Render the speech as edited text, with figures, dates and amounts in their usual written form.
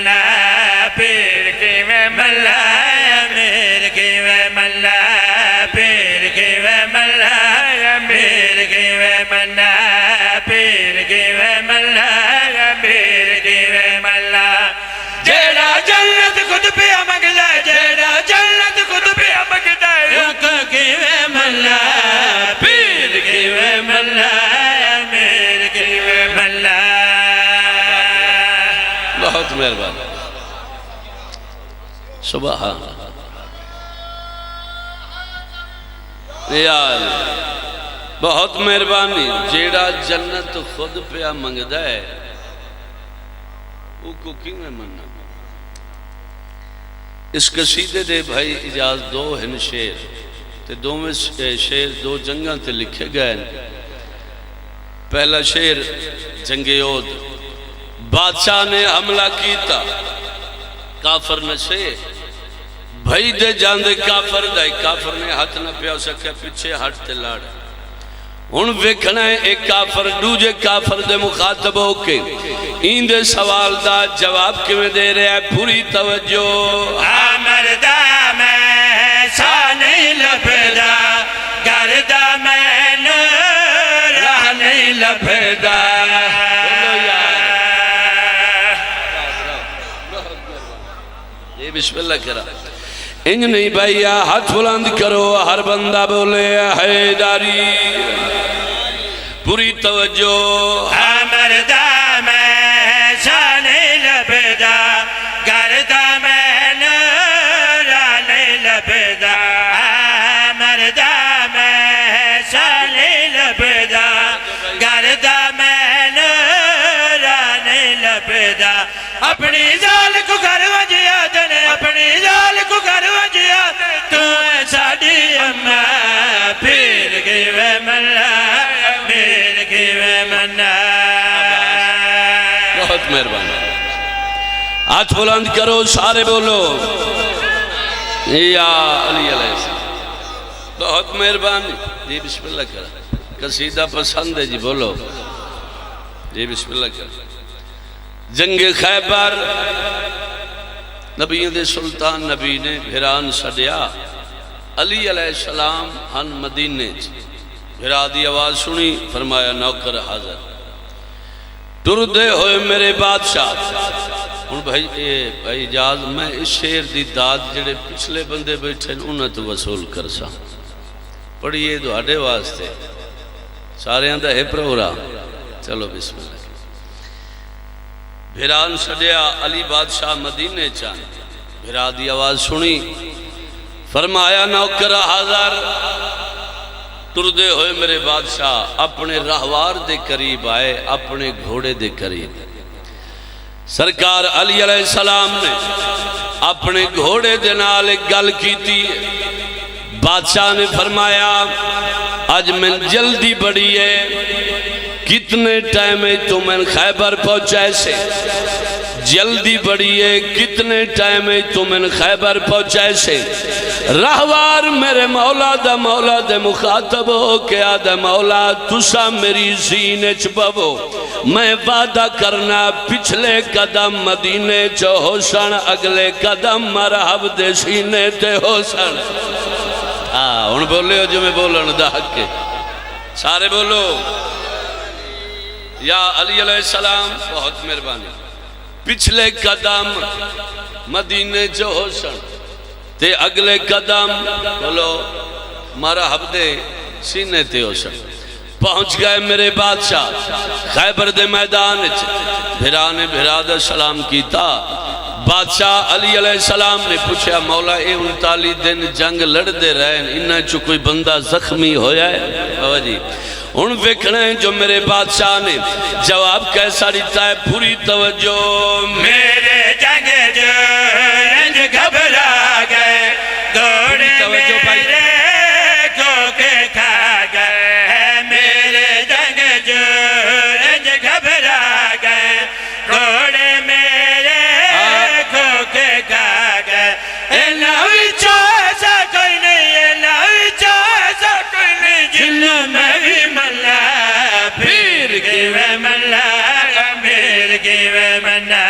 ملا پیر کی میں ملا امیر کی میں ملا پیر کی میں ملا امیر کی میں ملا پیر کی میں ملا امیر کی میں ملا جیڑا جنت خود پہ مگدا جیڑا جنت خود پہ مگدا رک کی میں ملا پیر کی میں ملا امیر کی میں ملا بہت مہربان سبحان یار بہت مہربانی جیڑا جنت خود پہ منگدا ہے وہ کو کیوں ہے مننا اس قصیدے دے بھائی اجاز دو ہن شیر تے دو میں شیر دو جنگاں تے لکھے گئے پہلا شیر جنگ یود بادشاہ نے حملہ کیتا کافر نشے بھائی دے جاندے کافر دائی کافر نے ہاتھ نہ پیا سکے پیچھے ہٹ تے لاڑ ان ویکھنا ہے ایک کافر دوجے کافر دے مخاطب ہو کے این دے سوال دا جواب کیویں دے رہے ہیں پوری توجہ مردہ میں سا نہیں لبدا گردہ میں راہ نہیں لبدا یہ بسم اللہ کرا انج نہیں بھائیہ ہاتھ بلند کرو ہر بندہ بولے حیداری پوری توجہ مردہ میں سا نہیں لبدا گردہ میں راہ نہیں لبدا مردہ میں سا نہیں لبدا گردہ میں راہ نہیں لبدا اپنی ذال کو گھر وجیا دنے اپنی ذال کو گھر وجیا تو ہے ساڑی اماں پھر کی وے ملا پھر کی وے منا بہت مہربان ہاتھ بلند کرو سارے بولو یا علی علیہ السلام بہت مہربان جی بسم اللہ کرا قصیدہ پسند ہے جی بولو جی بسم اللہ کرا جنگ خیبر نبیوں دے سلطان نبی نے بھران سڑیا علی علیہ السلام ہن مدینے بھرا دی آواز سنی فرمایا نوکر حاضر ٹردے ہوئے میرے بادشاہ ان بھائی اجاز میں اس شیر دی داد جڑے پچھلے بندے بیٹھے انہیں تو وصول کر سا پڑھئے دوہاڑے واسطے سارے اندھا ہے پروگرام چلو بسم اللہ بھران سڑیا علی بادشاہ مدینے چاند بھرا دی آواز سنی فرمایا نوکر حاضر ٹردے ہوئے میرے بادشاہ اپنے راہوار دے قریب آئے اپنے گھوڑے دے قریب سرکار علی علیہ السلام نے اپنے گھوڑے دے نال ایک گل کی تھی بادشاہ نے فرمایا آج میں جلدی بڑی ہے کتنے ٹائم ہے تو میں خیبر پہنچائے سے جلدی بڑی ہے کتنے ٹائم ہے تو میں خیبر پہنچائے سے راہوار میرے مولا دے مخاطب ہو کے آدھا مولا تسا میری زینے چبو میں وعدہ کرنا پچھلے قدم مدینے چو ہوسن اگلے قدم مرحب دے سینے تے ہوسن ان بولے ہو جو میں بولن دا حق کے سارے بولو یا علی علیہ السلام بہت مہربانی پچھلے قدم مدینے جو ہوسن تے اگلے قدم بولو مرحب دے سینے تے ہوسن پہنچ گئے میرے بادشاہ خیبر دے میدان بھرانے بھرادہ سلام کیتا بادشاہ علی علیہ السلام نے پوچھا مولا اے 39 دن جنگ لڑ دے رہے ہیں انہیں چو کوئی بندہ زخمی ہویا ہے بابا جی ان ویکھنے ہیں جو میرے بادشاہ نے جواب کیسا دیتا ہے پوری توجہ میرے جنگ جو رنج گھبرا گئے دوڑے میرے کو کے کھا گئے میرے جنگ جو رنج گھبرا گئے دوڑے میرے کو کے کھا گئے الہوی چوسا کوئی نہیں الہوی چوسا کوئی نہیں جنہوں میں بھی ملا پھر کی میں ملا امیر کی میں ملا